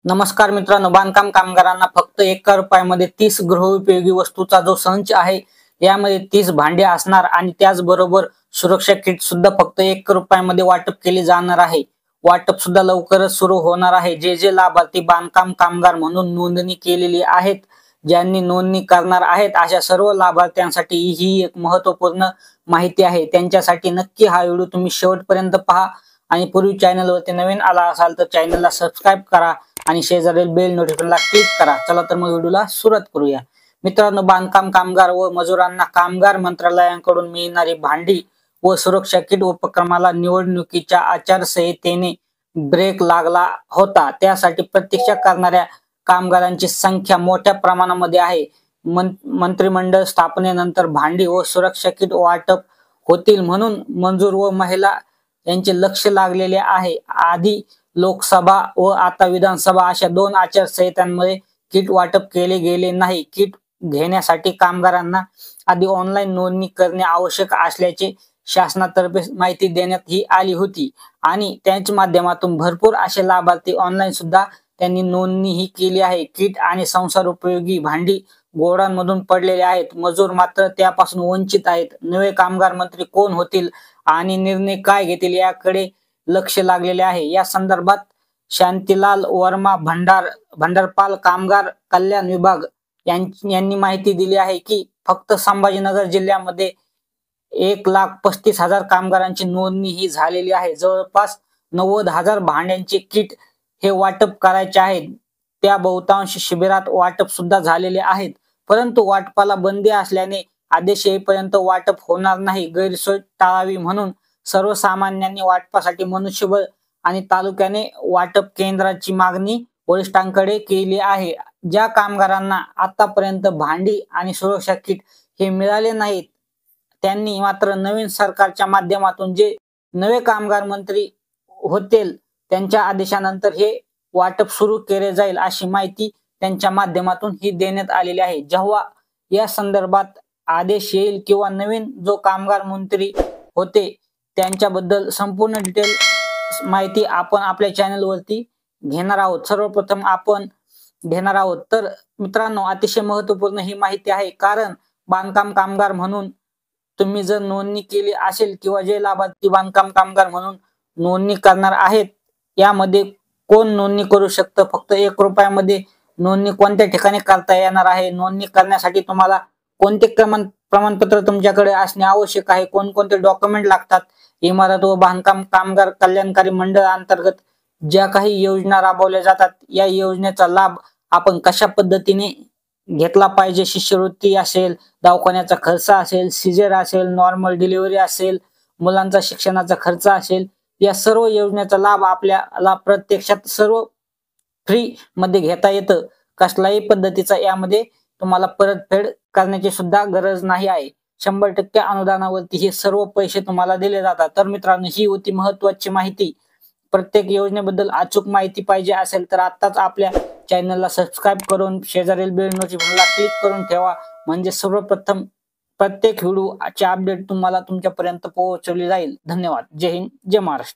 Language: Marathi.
नमस्कार मित्रांनो, बांधकाम कामगारांना फक्त 1 रुपयामध्ये 30 गृहोपयोगी वस्तूचा जो संच आहे यामध्ये 30 भांडे असणार आणि त्याचबरोबर सुरक्षा किट सुद्धा फक्त 1 रुपयामध्ये वाटप केले जाणार आहे। वाटप सुद्धा लवकरच सुरू होणार आहे। जे लाभार्थी बांधकाम कामगार म्हणून नोंदणी केलेली आहेत, ज्यांनी नोंदणी करणार आहेत अशा सर्व लाभार्थ्यांसाठी ही एक महत्त्वपूर्ण माहिती आहे। त्यांच्यासाठी नक्की हा व्हिडिओ तुम्ही शेवटपर्यंत पहा आणि पूर्वी चॅनलवरती नवीन आला असाल तर चॅनलला सबस्क्राइब करा आणि शेजारील बेल नोटिफिकेशनला क्लिक करा। चला तर मग व्हिडिओला सुरुवात करूया। मित्रांनो, बांधकाम कामगार व मजुरांना कामगार मंत्रालयाकडून मिळणारी भांडी व सुरक्षा किट उपक्रमाला निवडणुकीच्या आचारसंहितेने ब्रेक लागला होता। त्यासाठी प्रतीक्षा करणाऱ्या कामगारांची संख्या मोठ्या प्रमाणामध्ये आहे। मंत्रिमंडळ स्थापनेनंतर भांडी व सुरक्षा किट वाटप होतील म्हणून मजूर व महिला यांचे लक्ष लागलेले आहे। आधी लोकसभा व आता विधानसभा अशा 2 आचारसंहितांमध्ये किट वाटप केले गेले नाही। किट घेण्यासाठी कामगारांना आधी ऑनलाईन नोंदणी करणे आवश्यक असल्याचे शासनातर्फे माहिती देण्यात ही आली होती आणि त्यांच्या माध्यमातून भरपूर असे लाभार्थी ऑनलाईन सुद्धा त्यांनी नोंदणी ही केली आहे। किट आणि संसार उपयोगी भांडी गोडांमधून पडलेले आहेत। मजूर मात्र त्यापासून वंचित आहेत। नवे कामगार मंत्री कोण होतील आणि निर्णय काय घेतील याकडे लक्ष लागलेले आहे। या संदर्भात शांतीलाल वर्मा भंडारपाल कामगार कल्याण विभाग यांनी माहिती दिली आहे की फक्त संभाजीनगर जिल्ह्यामध्ये 1,35,000 कामगारांची नोंदणी ही झालेली आहे। जवळपास 90,000 भांड्यांचे किट हे वाटप करायचे आहेत। त्या बहुतांश शिबिरात वाटप सुद्धा झालेले आहेत, परंतु वाटपाला बंदी असल्याने आदेश येईपर्यंत वाटप होणार नाही। गैरसोय टाळावी म्हणून सर्वसामान्यांनी वाटपासाठी मनुष्यबळ आणि तालुक्याने वाटप केंद्राची मागणी वरिष्ठांकडे केली आहे। ज्या कामगारांना आतापर्यंत भांडी आणि सुरक्षा किट हे मिळाले नाहीत त्यांनी मात्र नवीन सरकारच्या माध्यमातून जे नवे कामगार मंत्री होतील त्यांच्या आदेशानंतर हे वाटप सुरू केले जाईल अशी माहिती त्यांच्या माध्यमातून ही देण्यात आलेली आहे। जेव्हा या संदर्भात आदेश येईल किंवा नवीन जो कामगार मंत्री होते त्यांच्याबद्दल संपूर्ण डिटेल माहिती आपण आपल्या चॅनलवरती घेणार आहोत। सर्वप्रथम आपण घेणार आहोत तर मित्रांनो, अतिशय महत्त्वपूर्ण ही माहिती आहे, कारण बांधकाम कामगार म्हणून तुम्ही जर नोंदणी केली असेल किंवा जे लाभार्थी बांधकाम कामगार म्हणून नोंदणी करणार आहेत यामध्ये कोण नोंदणी करू शकतं, फक्त 1 रुपयामध्ये नोंदणी कोणत्या ठिकाणी करता येणार आहे, नोंदणी करण्यासाठी तुम्हाला कोणते प्रमाणपत्र तुमच्याकडे असणे आवश्यक आहे, कोणकोणते डॉक्युमेंट लागतात, इमारत व बांधकाम कामगार कल्याणकारी मंडळ अंतर्गत ज्या काही योजना राबवल्या जातात या योजनेचा लाभ आपण कशा पद्धतीने घेतला पाहिजे, शिष्यवृत्ती असेल, दवाखान्याचा खर्च असेल, सिजर असेल, नॉर्मल डिलिव्हरी असेल, मुलांचा शिक्षणाचा खर्च असेल, या सर्व योजनेचा लाभ आपल्याला प्रत्यक्षात सर्व फ्री मध्ये घेता येतं। कसल्याही पद्धतीचा यामध्ये तुम्हाला परतफेड करण्याची सुद्धा गरज नाही आहे। 100% अनुदानावरती हे सर्व पैसे तुम्हाला दिले जातात। तर मित्रांनो, ही होती महत्त्वाची माहिती। प्रत्येक योजनेबद्दल अचूक माहिती पाहिजे असेल तर आताच आपल्या चॅनलला सबस्क्राइब करून शेजारील बेल नोटिफिकेशनला क्लिक करून ठेवा, म्हणजे सर्वप्रथम प्रत्येक व्हिडिओचे अपडेट तुम्हाला तुमच्यापर्यंत पोहोचवले जाईल। धन्यवाद। जय हिंद, जय महाराष्ट्र।